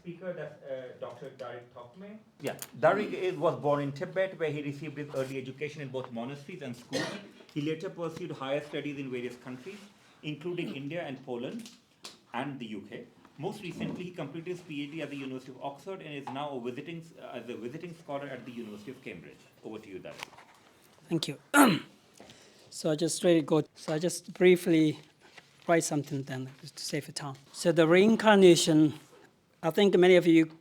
speaker, that's Dr. Darig Thokmay. Yeah, Darig was born in Tibet, where he received his early education in both monasteries and schools. He later pursued higher studies in various countries, including India and Poland and the UK. Most recently, he completed his PhD at the University of Oxford and is now as a visiting scholar at the University of Cambridge. Over to you, Darig. Thank you. So I just briefly write something then, just to save the time. So the reincarnation, I think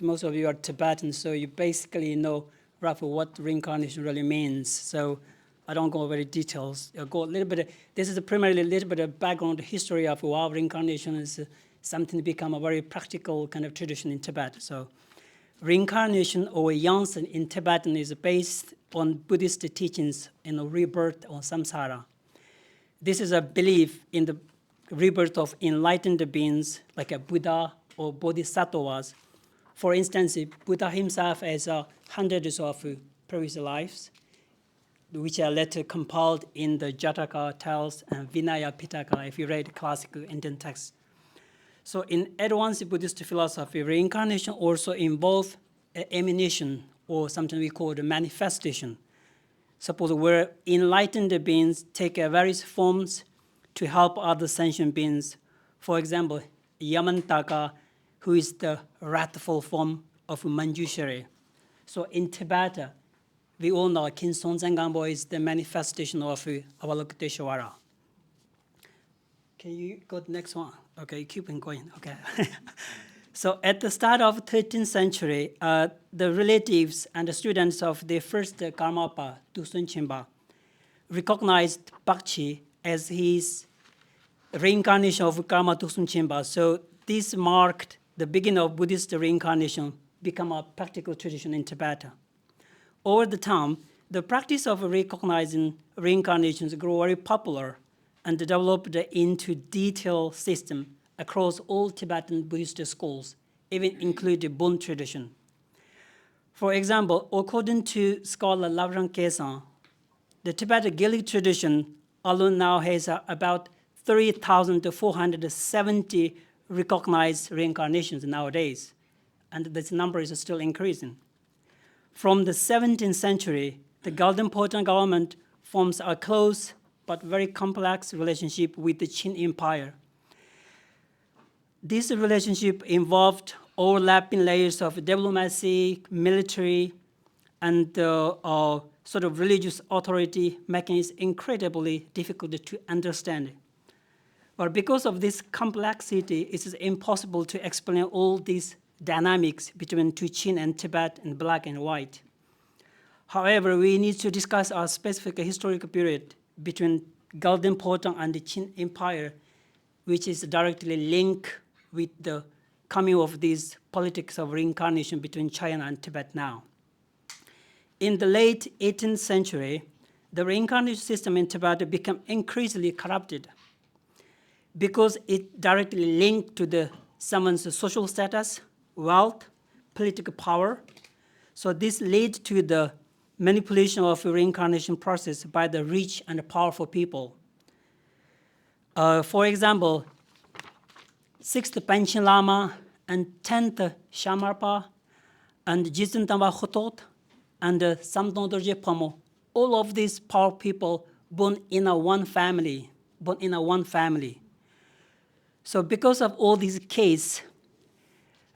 most of you are Tibetan, so you basically know roughly what reincarnation really means. So I don't go over the details. I'll go a little bit. This is primarily a little bit of background history of how reincarnation is something to become a very practical kind of tradition in Tibet. So reincarnation or Yansen in Tibetan is based on Buddhist teachings in rebirth or samsara. This is a belief in the rebirth of enlightened beings like a Buddha or bodhisattvas. For instance, Buddha himself has hundreds of previous lives, which are later compiled in the Jataka tales and Vinaya Pitaka, if you read classical Indian texts. So in advanced Buddhist philosophy, reincarnation also involves emanation, or something we call the manifestation. Suppose where enlightened beings take various forms to help other sentient beings. For example, Yamantaka, who is the wrathful form of Manjushri. So in Tibet, we all know King Sonzan Gampo is the manifestation of Avalokiteshvara. Can you go to the next one? Okay, keep on going. Okay. So at the start of 13th century, the relatives and the students of the first Karmapa, Dusun Chimba, recognized Bakchi as his reincarnation of Karma Dusun Chimba. So this marked the beginning of Buddhist reincarnation, become a practical tradition in Tibet. Over the time, the practice of recognizing reincarnations grew very popular and developed into detailed system across all Tibetan Buddhist schools, even including Bon tradition. For example, according to scholar Lavran Kesan, the Tibetan Gilic tradition alone now has about 3,470 recognized reincarnations nowadays, and this number is still increasing. From the 17th century, the Golden Portal government forms a close but very complex relationship with the Qin Empire. This relationship involved overlapping layers of diplomacy, military, and sort of religious authority, making it incredibly difficult to understand. But because of this complexity, it is impossible to explain all these dynamics between Qin and Tibet and black and white. However, we need to discuss our specific historical period between Golden Portal and the Qin Empire, which is directly linked with the coming of these politics of reincarnation between China and Tibet now. In the late 18th century, the reincarnation system in Tibet became increasingly corrupted because it directly linked to someone's social status, wealth, political power. So this led to the manipulation of the reincarnation process by the rich and powerful people. For example, 6th Panchen Lama and 10th Shamarpa and Jizun Tamba Khotot and Samdong Dorje Pomo, all of these powerful people born in one family. So because of all these cases,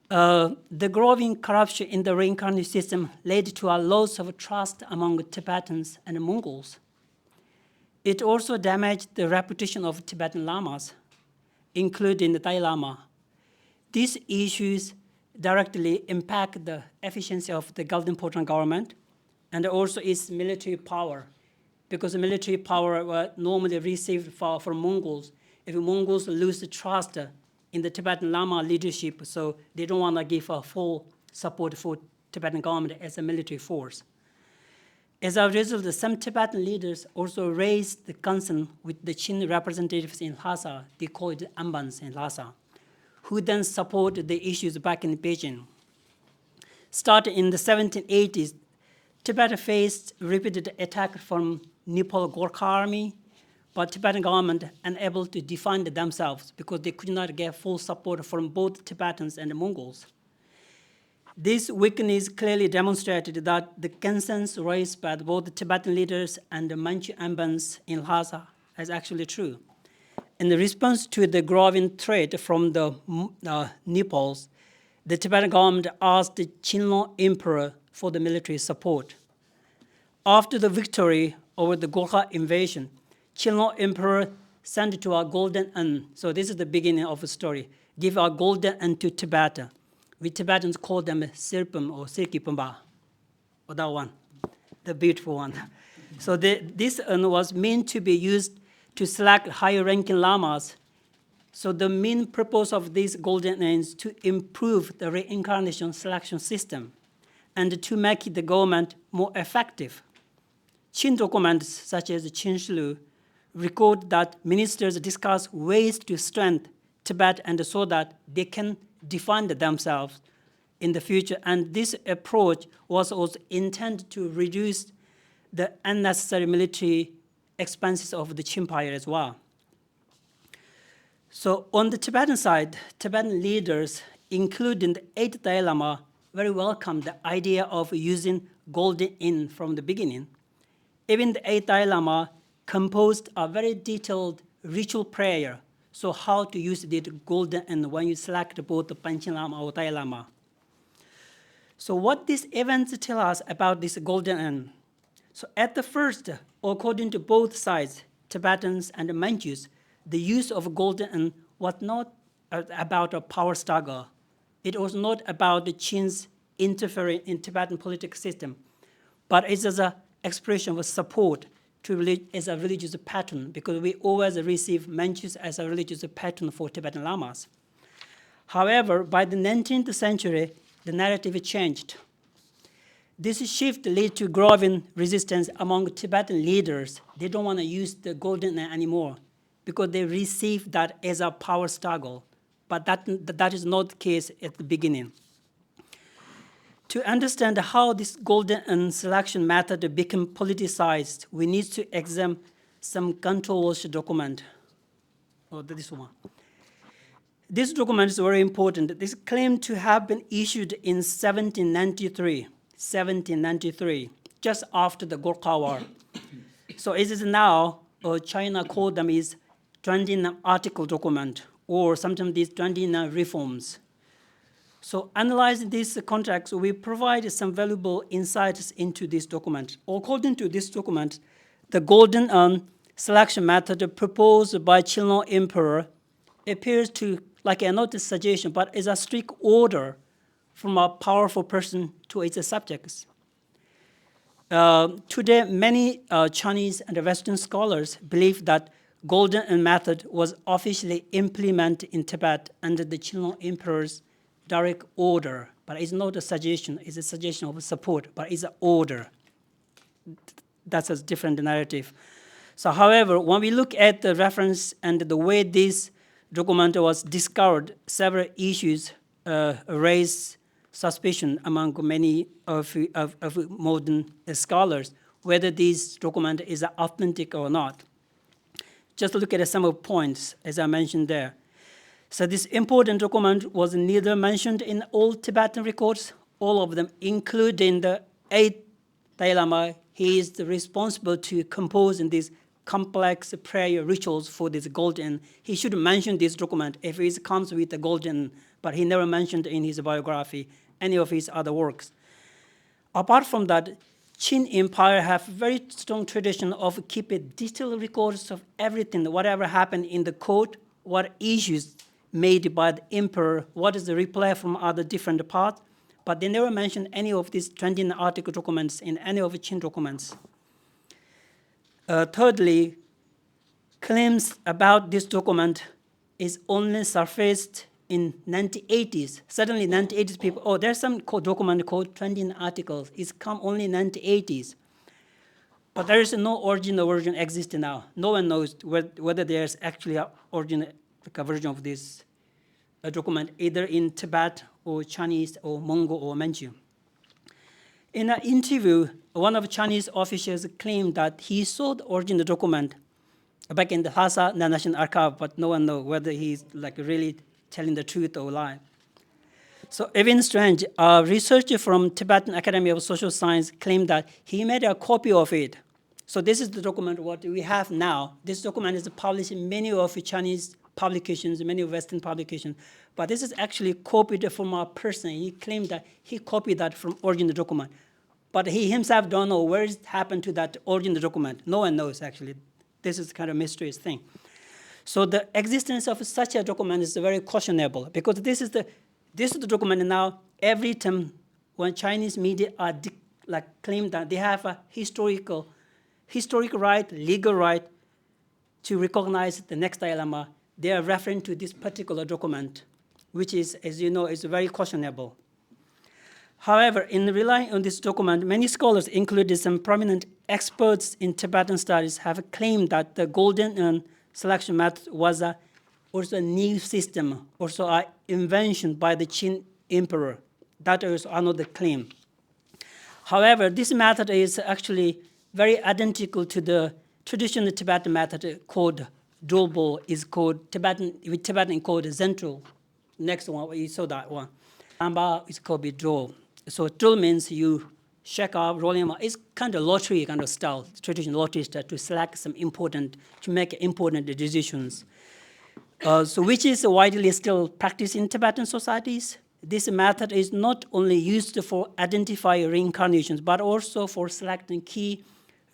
the growing corruption in the reincarnation system led to a loss of trust among Tibetans and Mongols. It also damaged the reputation of Tibetan lamas, including the Dalai Lama. These issues directly impact the efficiency of the Golden Portal government and also its military power, because the military power was normally received from Mongols. If Mongols lose the trust in the Tibetan Lama leadership, so they don't want to give full support for Tibetan government as a military force. As a result, some Tibetan leaders also raised the concern with the Qin representatives in Lhasa, they call it Ambans in Lhasa, who then supported the issues back in Beijing. Starting in the 1780s, Tibet faced repeated attacks from Nepal Gorkha army, but Tibetan government unable to defend themselves because they could not get full support from both Tibetans and the Mongols. This weakness clearly demonstrated that the concerns raised by both the Tibetan leaders and the Manchu ambans in Lhasa is actually true. In response to the growing threat from the Nepals, the Tibetan government asked the Chinlong Emperor for the military support. After the victory over the Gorkha invasion, Chinlong Emperor sent to a golden urn. So this is the beginning of the story. Give a golden urn to Tibet. We Tibetans call them Sirpum or Sirkipumba, or that one, the beautiful one. So this urn was meant to be used to select higher-ranking lamas. So the main purpose of these golden urns is to improve the reincarnation selection system and to make the government more effective. Qin documents such as Qin Shilu record that ministers discuss ways to strengthen Tibet and so that they can defend themselves in the future. And this approach was also intended to reduce the unnecessary military expenses of the Qin Empire as well. So on the Tibetan side, Tibetan leaders, including the 8th Dalai Lama, very welcomed the idea of using golden urn from the beginning. Even the 8th Dalai Lama composed a very detailed ritual prayer, so how to use the golden urn when you select both the Panchen Lama or Dalai Lama. So what these events tell us about this golden urn? So at the first, according to both sides, Tibetans and the Manchus, the use of golden urn was not about a power struggle. It was not about the Qin's interfering in Tibetan political system, but it's as an expression of support to as a religious pattern, because we always receive Manchus as a religious pattern for Tibetan lamas. However, by the 19th century, the narrative changed. This shift led to growing resistance among Tibetan leaders. They don't want to use the golden urn anymore because they receive that as a power struggle. But that is not the case at the beginning. To understand how this golden urn selection method became politicized, we need to examine some controversial document. Oh, this one. This document is very important. This claimed to have been issued in 1793, just after the Gorkha War. So it is now, China called them is 29 article document, or sometimes these 29 reforms. So analyzing these contracts, we provide some valuable insights into this document. According to this document, the golden urn selection method proposed by Chinlong Emperor appears to, like not a suggestion, but is a strict order from a powerful person to its subjects. Today, many Chinese and Western scholars believe that golden urn method was officially implemented in Tibet under the Chinlong Emperor's direct order, but it's not a suggestion, it's a suggestion of support, but it's an order. That's a different narrative. So however, when we look at the reference and the way this document was discovered, several issues raise suspicion among many of modern scholars, whether this document is authentic or not. Just look at some of the points, as I mentioned there. So this important document was neither mentioned in all Tibetan records, all of them, including the 8th Dalai Lama. He is responsible to compose in these complex prayer rituals for this golden. He should mention this document if it comes with the golden, but he never mentioned in his biography any of his other works. Apart from that, Qin Empire have very strong tradition of keeping detailed records of everything, whatever happened in the court, what issues made by the emperor, what is the reply from other different parts, but they never mentioned any of these 29 article documents in any of the Qin documents. Thirdly, claims about this document is only surfaced in 1980s. Suddenly 1980s people, there's some document called 29 articles. It's come only in 1980s. But there is no original version existing now. No one knows whether there's actually an original version of this document, either in Tibet or Chinese or Mongol or Manchu. In an interview, one of the Chinese officials claimed that he saw the original document back in the Lhasa National Archive, but no one knows whether he's really telling the truth or lie. So even strange, a researcher from Tibetan Academy of Social Science claimed that he made a copy of it. So this is the document what we have now. This document is published in many of Chinese publications, many Western publications. But this is actually copied from a person. He claimed that he copied that from original document. But he himself don't know where it happened to that original document. No one knows, actually. This is kind of mysterious thing. So the existence of such a document is very questionable, because this is the document now. Every time when Chinese media are claim that they have a historical right, legal right to recognize the next Dalai Lama, they are referring to this particular document, which is, as you know, is very questionable. However, in relying on this document, many scholars, including some prominent experts in Tibetan studies, have claimed that the golden urn selection method was also a new system, also an invention by the Qin emperor. That is another claim. However, this method is actually very identical to the traditional Tibetan method called Dolbo, is called Tibetan called Zentral. Next one, you saw that one. Amba is called Bidro. So Dol means you check out, rolling out. It's kind of lottery kind of style, traditional lottery style, to select some to make important decisions. So which is widely still practiced in Tibetan societies. This method is not only used for identifying reincarnations, but also for selecting key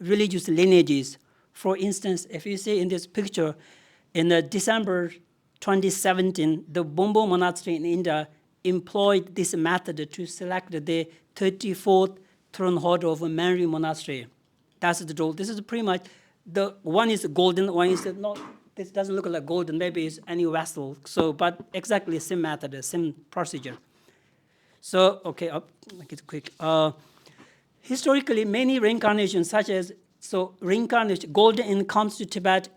religious lineages. For instance, if you see in this picture, in December 2017, the Bombo Monastery in India employed this method to select the 34th throne holder of a Manri monastery. That's the role. This is pretty much, the one is golden, one is not, this doesn't look like golden, maybe it's any vessel. So, but exactly the same method, the same procedure. So, okay, I'll make it quick. Historically, many reincarnations, such as, reincarnation, golden urn comes to Tibet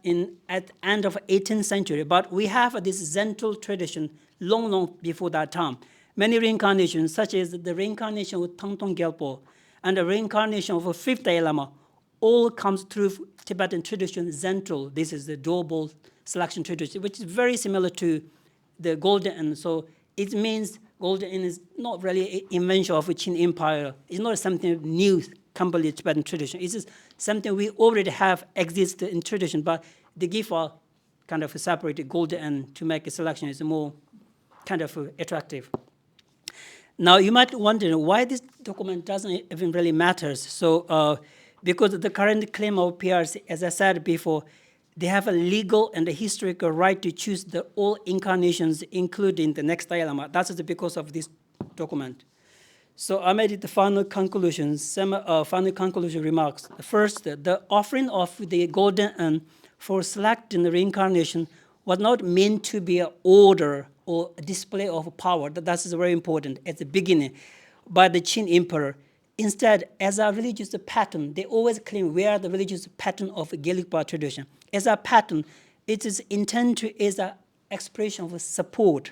at the end of 18th century, but we have this Zentral tradition long before that time. Many reincarnations, such as the reincarnation of Druktalk Gyal and the reincarnation of a fifth Dalai Lama, all comes through Tibetan tradition Zentral. This is the Dolbo selection tradition, which is very similar to the golden urn. So it means golden urn is not really an invention of the Qin Empire. It's not something new, completely Tibetan tradition. It's just something we already have existed in tradition, but they give a kind of a separated golden urn to make a selection is more kind of attractive. Now, you might wonder why this document doesn't even really matter. So, because the current claim of PRC, as I said before, they have a legal and a historical right to choose all incarnations, including the next Dalai Lama. That's because of this document. So I made the final conclusions, some final conclusion remarks. First, the offering of the golden urn for selecting the reincarnation was not meant to be an order or a display of power. That is very important at the beginning by the Qin emperor. Instead, as a religious pattern, they always claim we are the religious pattern of Gelugpa tradition. As a pattern, it is intended as an expression of support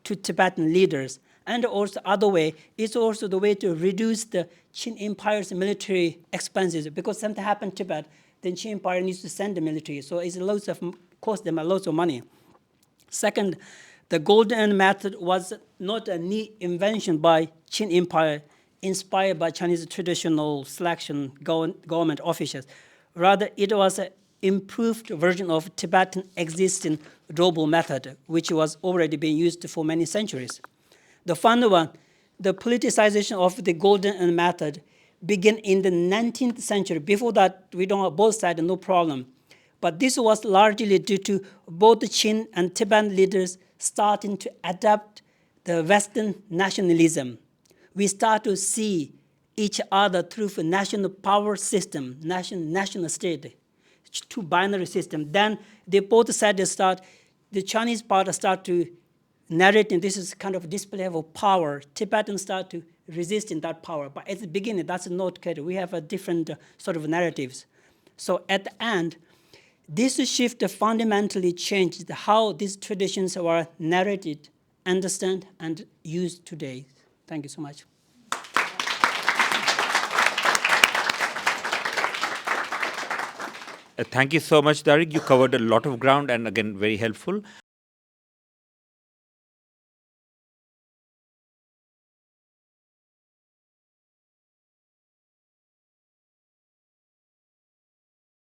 to Tibetan leaders. And also other way, it's also the way to reduce the Qin Empire's military expenses. Because something happened in Tibet, then Qin Empire needs to send the military. So it cost them a lot of money. Second, the golden urn method was not a new invention by Qin Empire, inspired by Chinese traditional selection government officials. Rather, it was an improved version of Tibetan existing Dolbo method, which was already being used for many centuries. The final one, the politicization of the golden urn method began in the 19th century. Before that, we don't have both sides, no problem. But this was largely due to both the Qin and Tibetan leaders starting to adapt the Western nationalism. We start to see each other through a national power system, national state, two binary system. Then they both sides the Chinese part start to narrate, and this is kind of a display of power. Tibetans start to resist in that power. But at the beginning, that's not good. We have a different sort of narratives. So at the end, this shift fundamentally changed how these traditions were narrated, understood, and used today. Thank you so much. Thank you so much, Darig. You covered a lot of ground and again, very helpful.